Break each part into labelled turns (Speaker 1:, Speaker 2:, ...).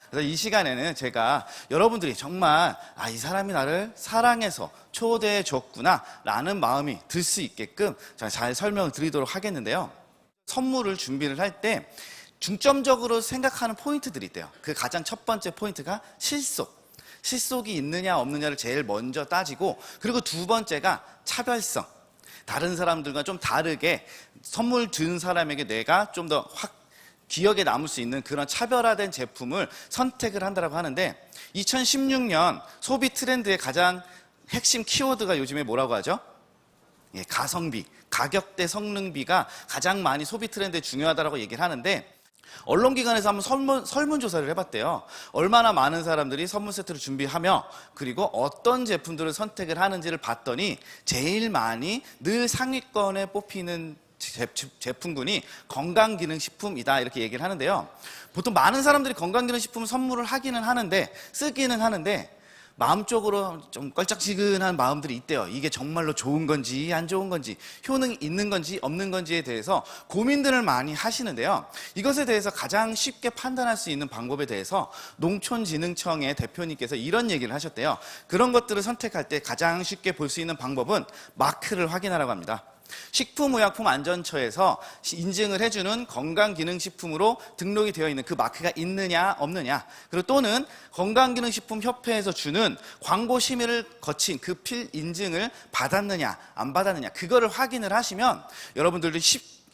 Speaker 1: 그래서 이 시간에는 제가 여러분들이 정말 이 사람이 나를 사랑해서 초대해 줬구나 라는 마음이 들 수 있게끔 제가 잘 설명을 드리도록 하겠는데요. 선물을 준비를 할 때 중점적으로 생각하는 포인트들이 있대요. 그 가장 첫 번째 포인트가 실속이 있느냐 없느냐를 제일 먼저 따지고, 그리고 두 번째가 차별성. 다른 사람들과 좀 다르게 선물 준 사람에게 내가 좀 더 기억에 남을 수 있는 그런 차별화된 제품을 선택을 한다고 하는데, 2016년 소비 트렌드의 가장 핵심 키워드가 요즘에 뭐라고 하죠? 가성비, 가격대 성능비가 가장 많이 소비 트렌드에 중요하다고 얘기를 하는데, 언론기관에서 한번 설문조사를 해봤대요. 얼마나 많은 사람들이 선물 세트를 준비하며 그리고 어떤 제품들을 선택을 하는지를 봤더니 제일 많이 늘 상위권에 뽑히는 제품군이 건강기능식품이다 이렇게 얘기를 하는데요. 보통 많은 사람들이 건강기능식품을 선물을 하기는 하는데, 쓰기는 하는데 마음적으로 좀 껄쩍지근한 마음들이 있대요. 이게 정말로 좋은 건지 안 좋은 건지, 효능이 있는 건지 없는 건지에 대해서 고민들을 많이 하시는데요. 이것에 대해서 가장 쉽게 판단할 수 있는 방법에 대해서 농촌진흥청의 대표님께서 이런 얘기를 하셨대요. 그런 것들을 선택할 때 가장 쉽게 볼 수 있는 방법은 마크를 확인하라고 합니다. 식품의약품안전처에서 인증을 해주는 건강기능식품으로 등록이 되어 있는 그 마크가 있느냐 없느냐, 그리고 또는 건강기능식품협회에서 주는 광고 심의를 거친 그 필 인증을 받았느냐 안 받았느냐, 그거를 확인을 하시면 여러분들도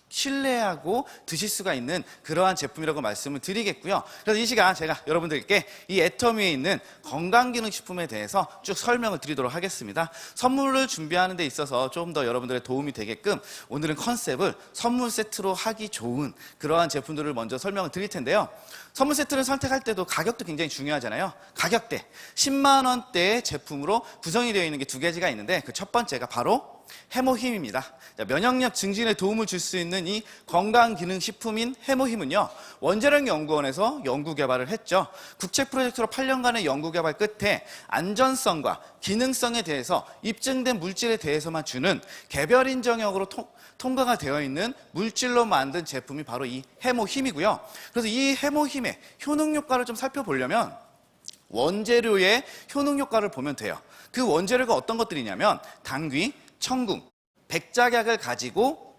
Speaker 1: 신뢰하고 드실 수가 있는 그러한 제품이라고 말씀을 드리겠고요. 그래서 이 시간 제가 여러분들께 이 애터미에 있는 건강기능식품에 대해서 쭉 설명을 드리도록 하겠습니다. 선물을 준비하는 데 있어서 좀 더 여러분들의 도움이 되게끔 오늘은 컨셉을 선물 세트로 하기 좋은 그러한 제품들을 먼저 설명을 드릴 텐데요. 선물 세트를 선택할 때도 가격도 굉장히 중요하잖아요. 가격대 10만 원대의 제품으로 구성이 되어 있는 게 두 가지가 있는데, 그 첫 번째가 바로 해모힘입니다. 면역력 증진에 도움을 줄 수 있는 이 건강기능식품인 해모힘은요, 원자력연구원에서 연구개발을 했죠. 국책 프로젝트로 8년간의 연구개발 끝에 안전성과 기능성에 대해서 입증된 물질에 대해서만 주는 개별 인정형으로 통과가 되어 있는 물질로 만든 제품이 바로 이 해모힘이고요. 그래서 이 해모힘의 효능 효과를 좀 살펴보려면 원재료의 효능 효과를 보면 돼요. 그 원재료가 어떤 것들이냐면 당귀, 청궁, 백작약을 가지고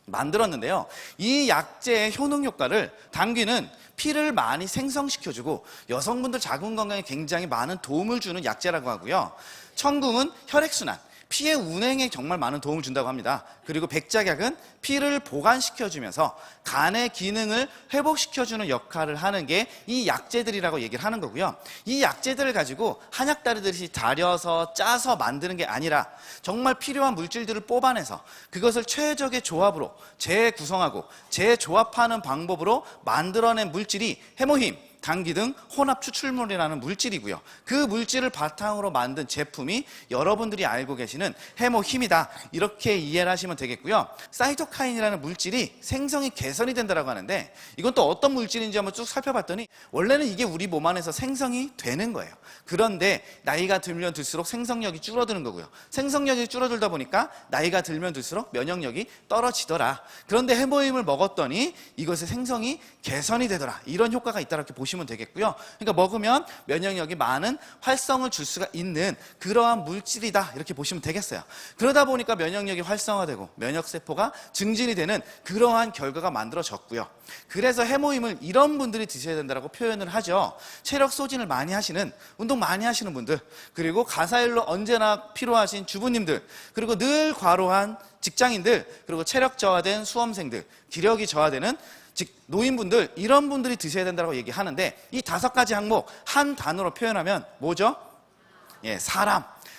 Speaker 1: 만들었는데요. 이 약재의 효능 효과를, 당귀는 피를 많이 생성시켜주고 여성분들 자궁 건강에 굉장히 많은 도움을 주는 약재라고 하고요. 청궁은 혈액순환, 피의 운행에 정말 많은 도움을 준다고 합니다. 그리고 백작약은 피를 보관시켜주면서 간의 기능을 회복시켜주는 역할을 하는 게 이 약재들이라고 얘기를 하는 거고요. 이 약재들을 가지고 한약 다리듯이 달여서 짜서 만드는 게 아니라 정말 필요한 물질들을 뽑아내서 그것을 최적의 조합으로 재구성하고 재조합하는 방법으로 만들어낸 물질이 해모힘, 당귀 등 혼합 추출물이라는 물질이고요. 그 물질을 바탕으로 만든 제품이 여러분들이 알고 계시는 해모힘이다, 이렇게 이해를 하시면 되겠고요. 사이토카인이라는 물질이 생성이 개선이 된다고 하는데, 이건 또 어떤 물질인지 한번 쭉 살펴봤더니 원래는 이게 우리 몸 안에서 생성이 되는 거예요. 그런데 나이가 들면 들수록 생성력이 줄어드는 거고요. 생성력이 줄어들다 보니까 나이가 들면 들수록 면역력이 떨어지더라. 그런데 해모힘을 먹었더니 이것의 생성이 개선이 되더라, 이런 효과가 있다, 이렇게 보시면 되겠고요. 그러니까 먹으면 면역력이 많은 활성을 줄 수가 있는 그러한 물질이다, 이렇게 보시면 되겠어요. 그러다 보니까 면역력이 활성화되고 면역세포가 증진이 되는 그러한 결과가 만들어졌고요. 그래서 해모힘을 이런 분들이 드셔야 된다고 표현을 하죠. 체력 소진을 많이 하시는, 운동 많이 하시는 분들, 그리고 가사일로 언제나 필요하신 주부님들, 그리고 늘 과로한 직장인들, 그리고 체력 저하된 수험생들, 기력이 저하되는 즉 노인분들, 이런 분들이 드셔야 된다고 얘기하는데, 이 5가지 항목 한 단어로 표현하면 뭐죠?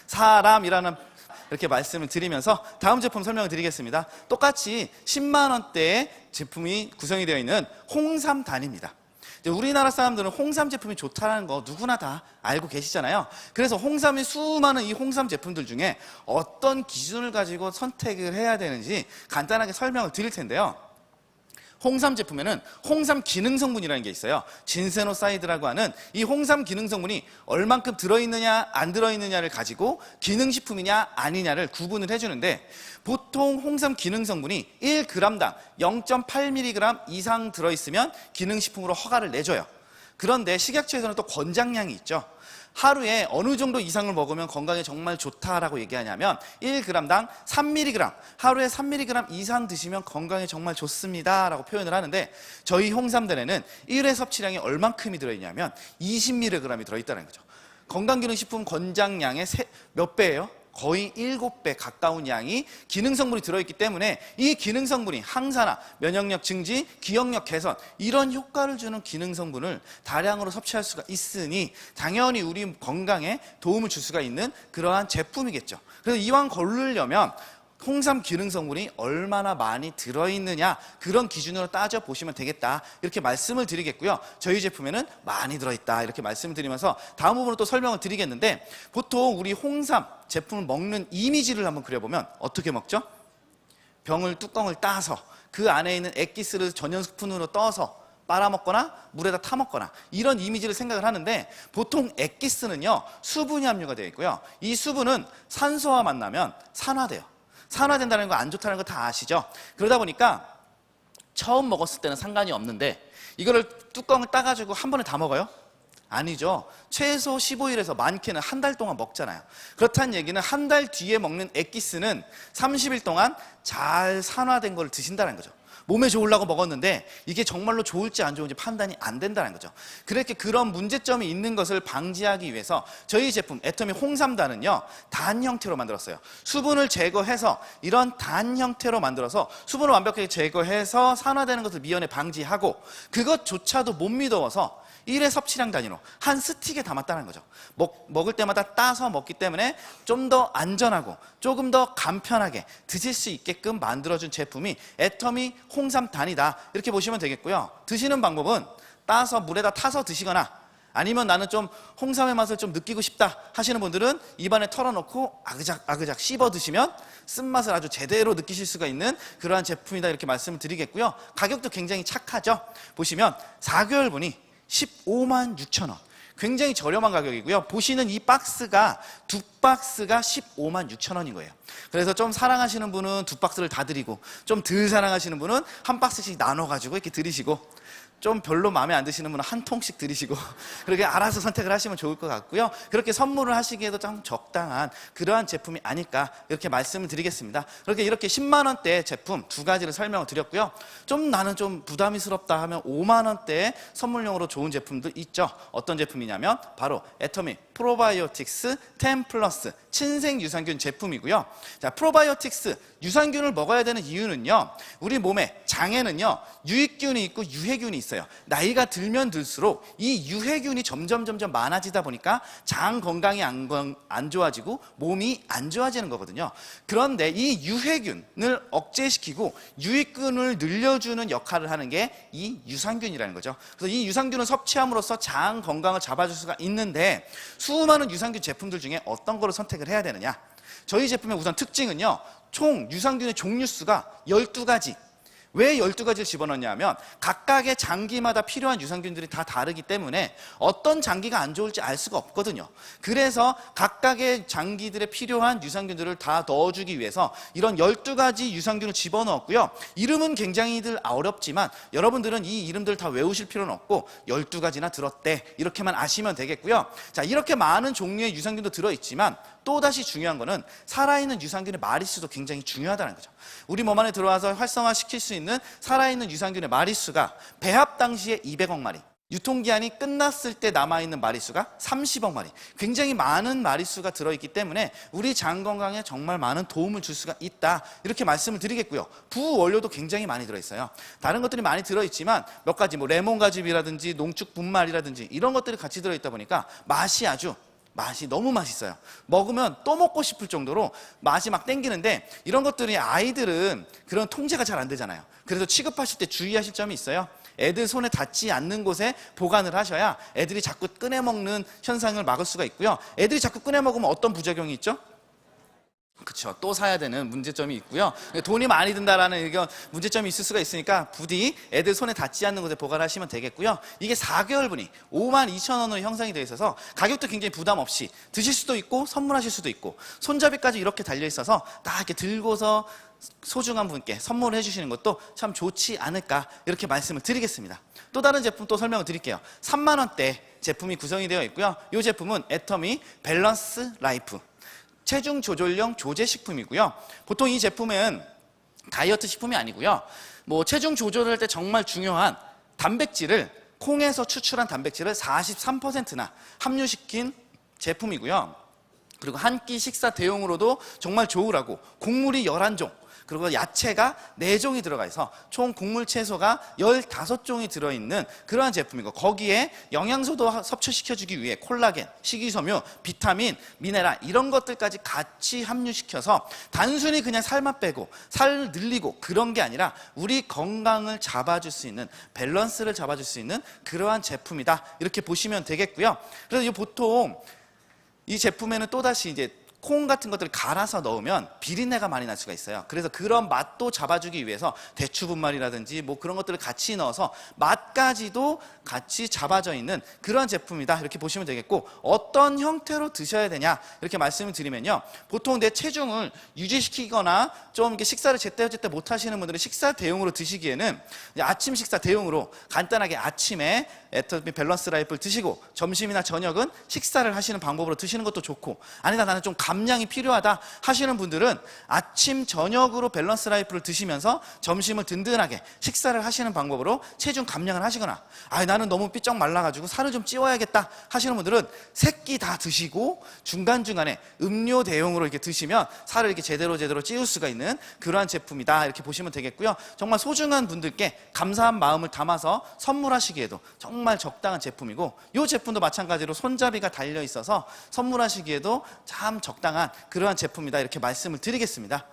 Speaker 1: 사람이라는 이렇게 말씀을 드리면서 다음 제품 설명을 드리겠습니다. 똑같이 10만 원대의 제품이 구성이 되어 있는 홍삼단입니다. 우리나라 사람들은 홍삼 제품이 좋다는 거 누구나 다 알고 계시잖아요. 그래서 홍삼의 수많은 이 홍삼 제품들 중에 어떤 기준을 가지고 선택을 해야 되는지 간단하게 설명을 드릴 텐데요. 홍삼 제품에는 홍삼 기능 성분이라는 게 있어요. 진세노사이드라고 하는 이 홍삼 기능 성분이 얼만큼 들어있느냐 안 들어있느냐를 가지고 기능식품이냐 아니냐를 구분을 해주는데, 보통 홍삼 기능 성분이 1g당 0.8mg 이상 들어있으면 기능식품으로 허가를 내줘요. 그런데 식약처에서는 또 권장량이 있죠. 하루에 어느 정도 이상을 먹으면 건강에 정말 좋다라고 얘기하냐면 1g당 3mg, 하루에 3mg 이상 드시면 건강에 정말 좋습니다 라고 표현을 하는데, 저희 홍삼단에는 1회 섭취량이 얼만큼이 들어있냐면 20mg이 들어있다는 거죠. 건강기능식품 권장량의 몇 배예요? 거의 7배 가까운 양이 기능성분이 들어있기 때문에 이 기능성분이 항산화, 면역력 증진, 기억력 개선, 이런 효과를 주는 기능성분을 다량으로 섭취할 수가 있으니 당연히 우리 건강에 도움을 줄 수가 있는 그러한 제품이겠죠. 그래서 이왕 고르려면 홍삼 기능성분이 얼마나 많이 들어있느냐, 그런 기준으로 따져보시면 되겠다, 이렇게 말씀을 드리겠고요. 저희 제품에는 많이 들어있다 이렇게 말씀을 드리면서 다음 부분으로 또 설명을 드리겠는데, 보통 우리 홍삼 제품을 먹는 이미지를 한번 그려보면 어떻게 먹죠? 병을 뚜껑을 따서 그 안에 있는 액기스를 전용 스푼으로 떠서 빨아먹거나 물에다 타먹거나, 이런 이미지를 생각을 하는데, 보통 액기스는요 수분이 함유가 되어 있고요. 이 수분은 산소와 만나면 산화돼요. 산화된다는 거 안 좋다는 거 다 아시죠? 그러다 보니까 처음 먹었을 때는 상관이 없는데 이거를 뚜껑을 따가지고 한 번에 다 먹어요? 아니죠. 최소 15일에서 많게는 한 달 동안 먹잖아요. 그렇다는 얘기는 한 달 뒤에 먹는 액기스는 30일 동안 잘 산화된 걸 드신다는 거죠. 몸에 좋으려고 먹었는데 이게 정말로 좋을지 안 좋은지 판단이 안 된다는 거죠. 그렇게 그런 문제점이 있는 것을 방지하기 위해서 저희 제품 애터미 홍삼단은요 단 형태로 만들었어요. 수분을 제거해서 이런 단 형태로 만들어서 수분을 완벽하게 제거해서 산화되는 것을 미연에 방지하고, 그것조차도 못 믿어서 1회 섭취량 단위로 한 스틱에 담았다는 거죠. 먹을 때마다 따서 먹기 때문에 좀 더 안전하고 조금 더 간편하게 드실 수 있게끔 만들어준 제품이 애터미 홍삼단이다, 이렇게 보시면 되겠고요. 드시는 방법은 따서 물에다 타서 드시거나, 아니면 나는 좀 홍삼의 맛을 좀 느끼고 싶다 하시는 분들은 입안에 털어놓고 아그작 씹어 드시면 쓴맛을 아주 제대로 느끼실 수가 있는 그러한 제품이다, 이렇게 말씀을 드리겠고요. 가격도 굉장히 착하죠. 보시면 4개월분이 15만 6천 원, 굉장히 저렴한 가격이고요. 보시는 이 박스가 두 박스가 15만 6천 원인 거예요. 그래서 좀 사랑하시는 분은 두 박스를 다 드리고, 좀 덜 사랑하시는 분은 한 박스씩 나눠가지고 이렇게 드리시고, 좀 별로 마음에 안 드시는 분은 한 통씩 드리시고, 그렇게 알아서 선택을 하시면 좋을 것 같고요. 그렇게 선물을 하시기에도 좀 적당한 그러한 제품이 아닐까, 이렇게 말씀을 드리겠습니다. 이렇게 10만 원대 제품 두 가지를 설명을 드렸고요. 좀 나는 좀 부담스럽다 하면 5만 원대의 선물용으로 좋은 제품들 있죠. 어떤 제품이냐면 바로 애터미 프로바이오틱스 10 플러스 친생 유산균 제품이고요. 자, 프로바이오틱스 유산균을 먹어야 되는 이유는요, 우리 몸에 장에는요 유익균이 있고 유해균이 있어요. 나이가 들면 들수록 이 유해균이 점점 많아지다 보니까 장 건강이 안 좋아지고 몸이 안 좋아지는 거거든요. 그런데 이 유해균을 억제시키고 유익균을 늘려주는 역할을 하는 게 이 유산균이라는 거죠. 그래서 이 유산균을 섭취함으로써 장 건강을 잡아줄 수가 있는데, 수많은 유산균 제품들 중에 어떤 거를 선택을 해야 되느냐? 저희 제품의 우선 특징은요, 총 유산균의 종류수가 12가지. 왜 12가지를 집어넣냐 하면 각각의 장기마다 필요한 유산균들이 다 다르기 때문에 어떤 장기가 안 좋을지 알 수가 없거든요. 그래서 각각의 장기들에 필요한 유산균들을 다 넣어주기 위해서 이런 12가지 유산균을 집어넣었고요. 이름은 굉장히들 어렵지만 여러분들은 이 이름들 다 외우실 필요는 없고 12가지나 들었대, 이렇게만 아시면 되겠고요. 자, 이렇게 많은 종류의 유산균도 들어있지만 또다시 중요한 거는 살아있는 유산균의 마리수도 굉장히 중요하다는 거죠. 우리 몸 안에 들어와서 활성화시킬 수 있는 살아있는 유산균의 마리수가 배합 당시에 200억 마리, 유통기한이 끝났을 때 남아있는 마리수가 30억 마리, 굉장히 많은 마리수가 들어있기 때문에 우리 장 건강에 정말 많은 도움을 줄 수가 있다, 이렇게 말씀을 드리겠고요. 부원료도 굉장히 많이 들어있어요. 다른 것들이 많이 들어있지만 몇 가지 레몬가즙이라든지 농축 분말이라든지 이런 것들이 같이 들어있다 보니까 맛이 너무 맛있어요. 먹으면 또 먹고 싶을 정도로 맛이 막 땡기는데, 이런 것들이 아이들은 그런 통제가 잘 안 되잖아요. 그래서 취급하실 때 주의하실 점이 있어요. 애들 손에 닿지 않는 곳에 보관을 하셔야 애들이 자꾸 꺼내 먹는 현상을 막을 수가 있고요. 애들이 자꾸 꺼내 먹으면 어떤 부작용이 있죠? 그렇죠. 또 사야 되는 문제점이 있고요. 돈이 많이 든다라는 의견, 문제점이 있을 수가 있으니까 부디 애들 손에 닿지 않는 곳에 보관하시면 되겠고요. 이게 4개월분이 5만 2천 원으로 형성이 되어 있어서 가격도 굉장히 부담 없이 드실 수도 있고 선물하실 수도 있고, 손잡이까지 이렇게 달려 있어서 딱 이렇게 들고서 소중한 분께 선물을 해주시는 것도 참 좋지 않을까 이렇게 말씀을 드리겠습니다. 또 다른 제품 또 설명을 드릴게요. 3만 원대 제품이 구성이 되어 있고요. 이 제품은 애터미 밸런스 라이프 체중 조절용 조제 식품이고요. 보통 이 제품은 다이어트 식품이 아니고요. 뭐 체중 조절을 할 때 정말 중요한 단백질을 콩에서 추출한 단백질을 43%나 함유시킨 제품이고요. 그리고 한 끼 식사 대용으로도 정말 좋으라고 곡물이 11종 그리고 야채가 4종이 들어가 있어 총 곡물 채소가 15종이 들어있는 그러한 제품이고 거기에 영양소도 섭취시켜주기 위해 콜라겐, 식이섬유, 비타민, 미네랄 이런 것들까지 같이 함유시켜서 단순히 그냥 살만 빼고 살 늘리고 그런 게 아니라 우리 건강을 잡아줄 수 있는 밸런스를 잡아줄 수 있는 그러한 제품이다 이렇게 보시면 되겠고요. 그래서 보통 이 제품에는 또다시 이제 콩 같은 것들을 갈아서 넣으면 비린내가 많이 날 수가 있어요. 그래서 그런 맛도 잡아주기 위해서 대추분말이라든지 뭐 그런 것들을 같이 넣어서 맛까지도 같이 잡아져 있는 그런 제품이다 이렇게 보시면 되겠고 어떤 형태로 드셔야 되냐 이렇게 말씀을 드리면요. 보통 내 체중을 유지시키거나 좀 이렇게 식사를 제때제때 못 하시는 분들은 식사 대용으로 드시기에는 아침 식사 대용으로 간단하게 아침에 애터미 밸런스 라이프를 드시고 점심이나 저녁은 식사를 하시는 방법으로 드시는 것도 좋고 아니다 나는 좀 감량이 필요하다 하시는 분들은 아침 저녁으로 밸런스 라이프를 드시면서 점심을 든든하게 식사를 하시는 방법으로 체중 감량을 하시거나 나는 너무 삐쩍 말라가지고 살을 좀 찌워야겠다 하시는 분들은 세 끼 다 드시고 중간중간에 음료 대용으로 이렇게 드시면 살을 이렇게 제대로 찌울 수가 있는 그러한 제품이다 이렇게 보시면 되겠고요. 정말 소중한 분들께 감사한 마음을 담아서 선물하시기에도 정말 적당한 제품이고 이 제품도 마찬가지로 손잡이가 달려 있어서 선물하시기에도 참 적당한 그러한 제품이다 이렇게 말씀을 드리겠습니다.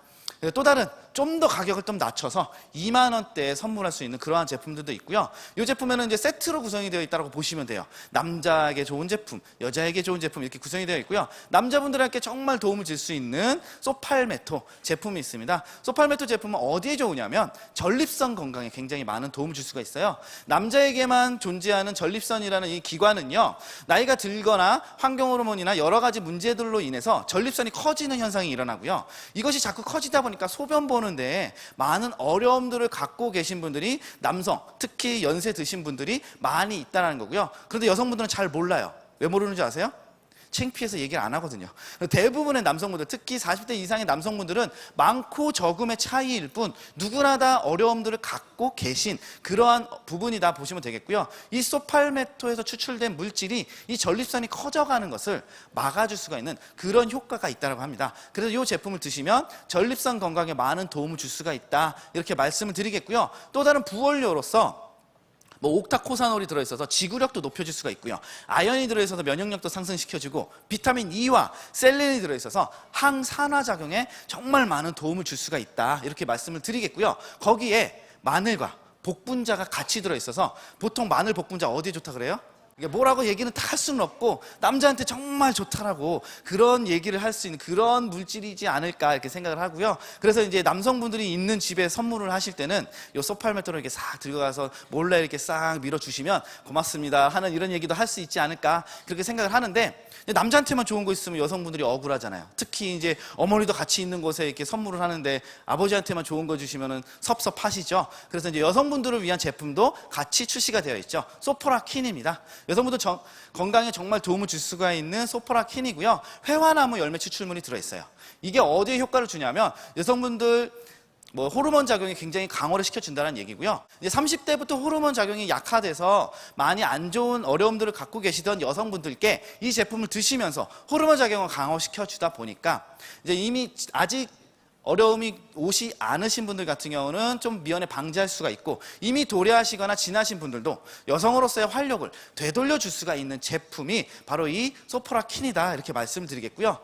Speaker 1: 또 다른 좀 더 가격을 좀 낮춰서 2만 원대에 선물할 수 있는 그러한 제품들도 있고요. 이 제품에는 이제 세트로 구성이 되어 있다고 보시면 돼요. 남자에게 좋은 제품, 여자에게 좋은 제품 이렇게 구성이 되어 있고요. 남자분들에게 정말 도움을 줄 수 있는 소팔메토 제품이 있습니다. 소팔메토 제품은 어디에 좋으냐면 전립선 건강에 굉장히 많은 도움을 줄 수가 있어요. 남자에게만 존재하는 전립선이라는 이 기관은요. 나이가 들거나 환경 호르몬이나 여러 가지 문제들로 인해서 전립선이 커지는 현상이 일어나고요. 이것이 자꾸 커지다 보니까 소변 보는데 많은 어려움들을 갖고 계신 분들이 남성, 특히 연세 드신 분들이 많이 있다는 거고요. 그런데 여성분들은 잘 몰라요. 왜 모르는지 아세요? 창피해서 얘기를 안 하거든요. 대부분의 남성분들, 특히 40대 이상의 남성분들은 많고 적음의 차이일 뿐 누구나 다 어려움들을 갖고 계신 그러한 부분이다 보시면 되겠고요. 이 소팔메토에서 추출된 물질이 이 전립선이 커져가는 것을 막아줄 수가 있는 그런 효과가 있다고 합니다. 그래서 이 제품을 드시면 전립선 건강에 많은 도움을 줄 수가 있다 이렇게 말씀을 드리겠고요. 또 다른 부원료로서 옥타코사놀이 들어있어서 지구력도 높여줄 수가 있고요. 아연이 들어있어서 면역력도 상승시켜주고 비타민 E와 셀렌이 들어있어서 항산화작용에 정말 많은 도움을 줄 수가 있다 이렇게 말씀을 드리겠고요. 거기에 마늘과 복분자가 같이 들어있어서 보통 마늘 복분자 어디에 좋다 그래요? 뭐라고 얘기는 다 할 수는 없고 남자한테 정말 좋다라고 그런 얘기를 할 수 있는 그런 물질이지 않을까 이렇게 생각을 하고요. 그래서 이제 남성분들이 있는 집에 선물을 하실 때는 이 소팔메토를 이렇게 싹 들고 가서 몰래 이렇게 싹 밀어주시면 고맙습니다 하는 이런 얘기도 할 수 있지 않을까 그렇게 생각을 하는데 남자한테만 좋은 거 있으면 여성분들이 억울하잖아요. 특히 이제 어머니도 같이 있는 곳에 이렇게 선물을 하는데 아버지한테만 좋은 거 주시면은 섭섭하시죠. 그래서 이제 여성분들을 위한 제품도 같이 출시가 되어 있죠. 소포라킨입니다. 여성분들 건강에 정말 도움을 줄 수가 있는 소포라킨이고요. 회화나무 열매 추출물이 들어있어요. 이게 어디에 효과를 주냐면 여성분들 호르몬 작용이 굉장히 강화를 시켜준다는 얘기고요. 이제 30대부터 호르몬 작용이 약화돼서 많이 안 좋은 어려움들을 갖고 계시던 여성분들께 이 제품을 드시면서 호르몬 작용을 강화시켜주다 보니까 이제 이미 아직 어려움이 오지 않으신 분들 같은 경우는 좀 미연에 방지할 수가 있고 이미 도래하시거나 지나신 분들도 여성으로서의 활력을 되돌려 줄 수가 있는 제품이 바로 이 소포라킨이다 이렇게 말씀드리겠고요.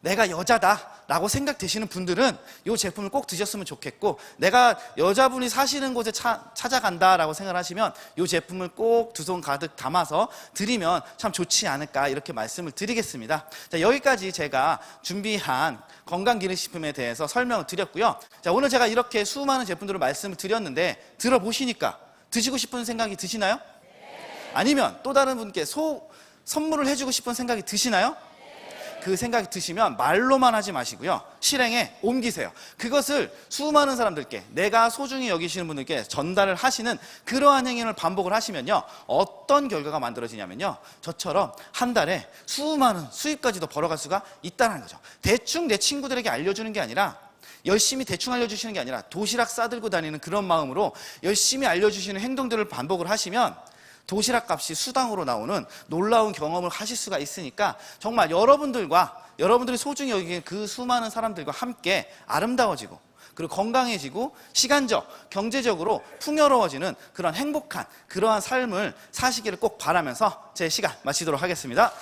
Speaker 1: 내가 여자다라고 생각되시는 분들은 이 제품을 꼭 드셨으면 좋겠고 내가 여자분이 사시는 곳에 찾아간다라고 생각하시면 이 제품을 꼭 두 손 가득 담아서 드리면 참 좋지 않을까 이렇게 말씀을 드리겠습니다. 자, 여기까지 제가 준비한 건강기능식품에 대해서 설명을 드렸고요. 자, 오늘 제가 이렇게 수많은 제품들을 말씀을 드렸는데 들어보시니까 드시고 싶은 생각이 드시나요? 아니면 또 다른 분께 선물을 해주고 싶은 생각이 드시나요? 그 생각이 드시면 말로만 하지 마시고요. 실행에 옮기세요. 그것을 수많은 사람들께, 내가 소중히 여기시는 분들께 전달을 하시는 그러한 행위를 반복을 하시면요. 어떤 결과가 만들어지냐면요. 저처럼 한 달에 수많은 수입까지도 벌어갈 수가 있다는 거죠. 대충 내 친구들에게 알려주는 게 아니라, 열심히 대충 알려주시는 게 아니라 도시락 싸들고 다니는 그런 마음으로 열심히 알려주시는 행동들을 반복을 하시면 도시락 값이 수당으로 나오는 놀라운 경험을 하실 수가 있으니까 정말 여러분들이 소중히 여기는 그 수많은 사람들과 함께 아름다워지고, 그리고 건강해지고, 시간적, 경제적으로 풍요로워지는 그런 행복한 그러한 삶을 사시기를 꼭 바라면서 제 시간 마치도록 하겠습니다.